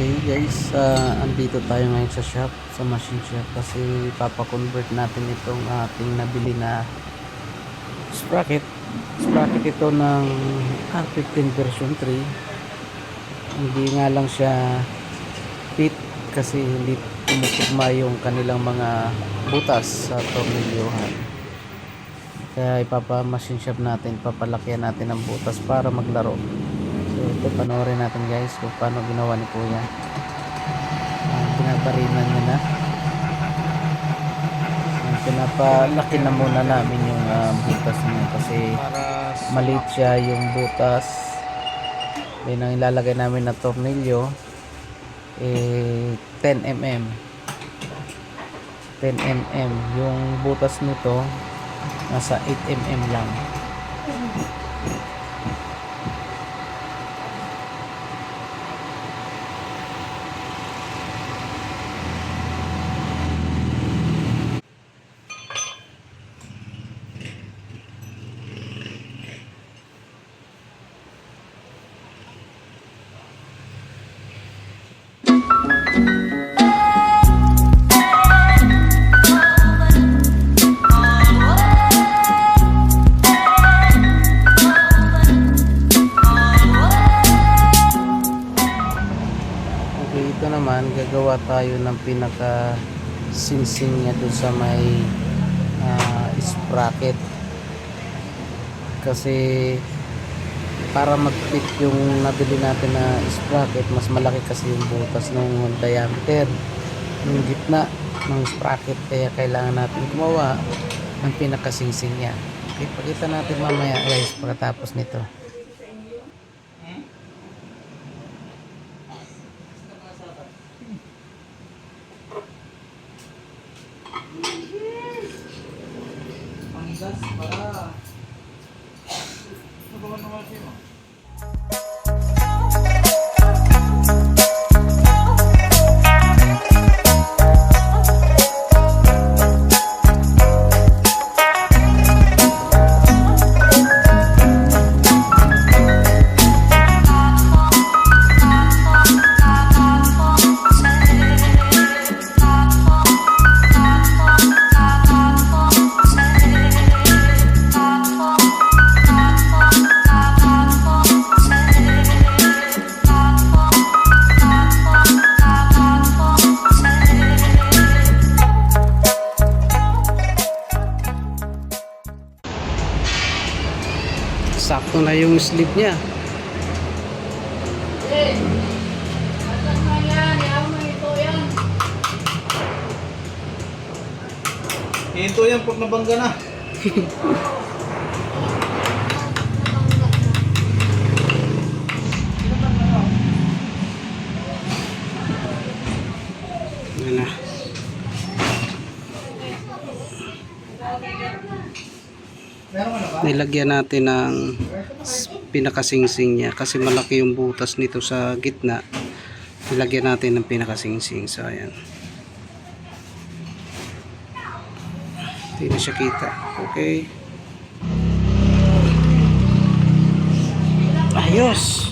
Okay guys, andito tayo ngayon sa shop, sa machine shop, kasi papakonvert natin itong ating nabili na sprocket ito ng R15 version 3. Hindi nga lang siya fit kasi hindi tumutugma yung kanilang mga butas sa tornilyohan, kaya ipapa-machine shop natin, papalakyan natin ang butas para maglaro. So ito, panoorin natin guys kung paano ginawa ni Kuya. Pinaparinan niya na. Pinapalaki na muna namin yung butas niya kasi maliit siya yung butas. Then ang ilalagay namin na tornilyo 10mm. 10mm. Yung butas nito nasa 8mm lang. Ito naman, gagawa tayo ng pinaka singsing niya doon sa may sprocket, kasi para mag-fit yung nabili natin na sprocket, mas malaki kasi yung butas ng diameter ng gitna ng sprocket, kaya kailangan natin gumawa ng pinaka singsing niya. Okay, pakita natin mamaya guys pagkatapos nito. Gas para nagawa naman siya. Sakto na yung sleeve niya. Hinto yan pag nabangga na. Yan na. Nilagyan natin ng pinakasingsing niya kasi malaki yung butas nito sa gitna. Nilagyan natin ng pinakasingsing. So ayan, hindi na siya kita. Okay, ayos.